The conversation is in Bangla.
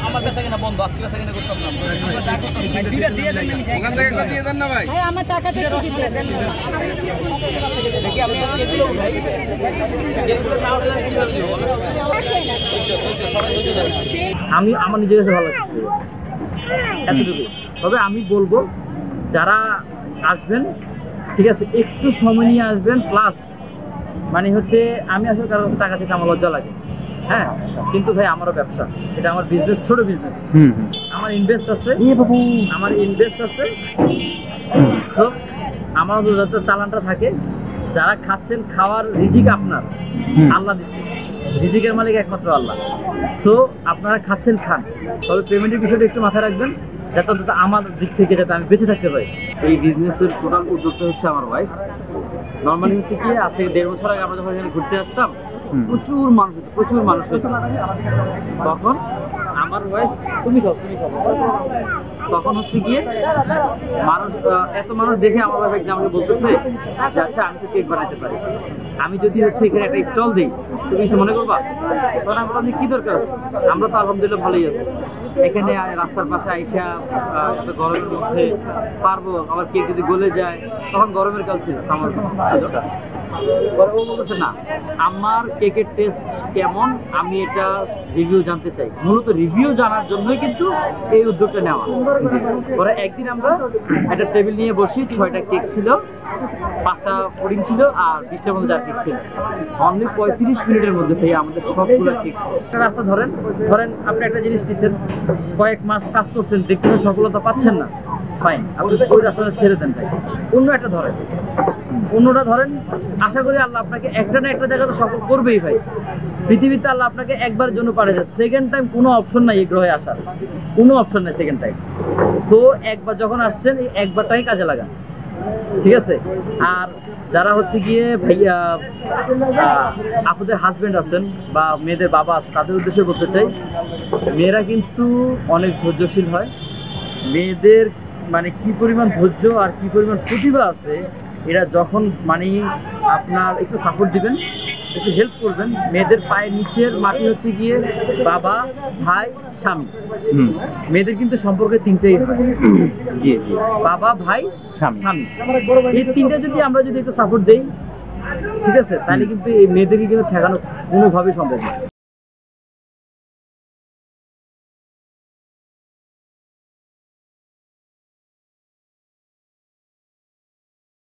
আমার কাছে কিনা বন্ধ, আজকে কাছে কিনা করতাম না। ওখান থেকে একটা দিয়ে দেন না ভাই। আমার টাকাটা একটু দিয়ে দেন। দেখি আমি এগুলো উঠাই, এগুলো না উঠলে কিভাবে দিব? আমি আমার নিজের কাছে ভালো লাগছে এতটুকু। তবে আমি বলবো যারা আসবেন, ঠিক আছে, একটু সময় নিয়ে আসবেন। প্লাস মানে হচ্ছে আমি আসলে কারোর কাছে টাকা থেকে আমার লজ্জা লাগে, হ্যাঁ, কিন্তু ভাই আমারও ব্যবসা, এটা আমার বিজনেস, ছোট বিজনেস। আমার ইনভেস্ট আছে, তো আমার যত চালানটা থাকে, যারা খাচ্ছেন, খাওয়ার রিজিক আপনার, আল্লাহ দিচ্ছে, রিজিকের মালিক একমাত্র আল্লাহ। তো আপনারা খাচ্ছেন, খান, তবে পেমেন্টের বিষয়টা একটু মাথায় রাখবেন, যাতে অন্তত আমার দিক থেকে যাতে আমি বেঁচে থাকতে পারি। এই বিজনেসের টোটাল উদ্যোগটা হচ্ছে আমার ওয়াইফ। নর্মালি হচ্ছে কি, আজ থেকে 1.5 বছর আগে আমরা যখন এখানে ঘুরতে আসতাম, প্রচুর মানুষ হতো। তখন আমার ওয়াইফ, তুমি খাও, তখন হচ্ছে গিয়ে মানুষ, এত মানুষ দেখে আমার ওয়াইফ একদিন আমাকে বলতেছে যে আচ্ছা আমি তো কেক বানাতে পারি, আমি যদি হচ্ছে এখানে একটা স্টল দিই তুমি কিছু মনে করবা? তখন আমি বললাম কি দরকার, আমরা তো আলহামদুলিল্লাহ ভালোই আছি, এখানে রাস্তার পাশে আইসা গরমের মধ্যে পারবো, আবার কেক যদি গলে যায়, তখন গরমের কাল ছিল আমার ছিল। ও বলতেছে না, আমার কেকের টেস্ট কেমন আমি এটা রিভিউ জানতে চাই। মূলত রিভিউ জানার জন্যই কিন্তু এই উদ্যোগটা নেওয়া। পরে একদিন আমরা একটা টেবিল নিয়ে বসি, 6টা কেক ছিল, 5টা পুডিং ছিল, আর 20টার মধ্যে যা কেক ছিল। অনলি 35 মিনিটের মধ্যে থেকে আমাদের সবগুলো কেক। একটা রাস্তা ধরেন আপনি একটা জিনিস দিচ্ছেন, কয়েক মাস কাজ করছেন, দেখতে সফলতা পাচ্ছেন না, ফাইন, আপনি ওই রাস্তাটা ছেড়ে দেন, ভাই অন্যটা ধরেন। আশা করি আল্লাহ আপনাকে একটা না একটা জায়গাতে সফল করবেই ভাই। পৃথিবীতে আল্লাহ আপনাকে একবারের জন্য পাঠিয়েছে, সেকেন্ড টাইম কোনো অপশন নাই এই গ্রহে আসার, কোনো অপশন নাই সেকেন্ড টাইম। তো একবার যখন আসছেন, এই একবারটাই কাজে লাগান, ঠিক আছে? আর যারা হচ্ছে গিয়ে ভাইয়া আপনাদের হাজবেন্ড আছেন বা মেয়েদের বাবা আছে, তাদের উদ্দেশ্যে বলতে চাই, মেয়েরা কিন্তু অনেক ধৈর্যশীল হয়। মেয়েদের মানে কি পরিমাণ ধৈর্য আর কি পরিমাণ প্রতিভা আছে, এরা যখন মানে আপনার একটু সাপোর্ট দিবেন, একটু হেল্প করবেন। মেয়েদের পায়ের নিচের মাটি হচ্ছে গিয়ে বাবা, ভাই, স্বামী। মেয়েদের কিন্তু সম্পর্কে 3টেই হয়, বাবা, ভাই, স্বামী। এই 3টা যদি আমরা একটু সাপোর্ট দেই, ঠিক আছে, তাহলে কিন্তু এই মেয়েদেরকে কিন্তু ঠেকানো কোনোভাবেই সম্ভব না।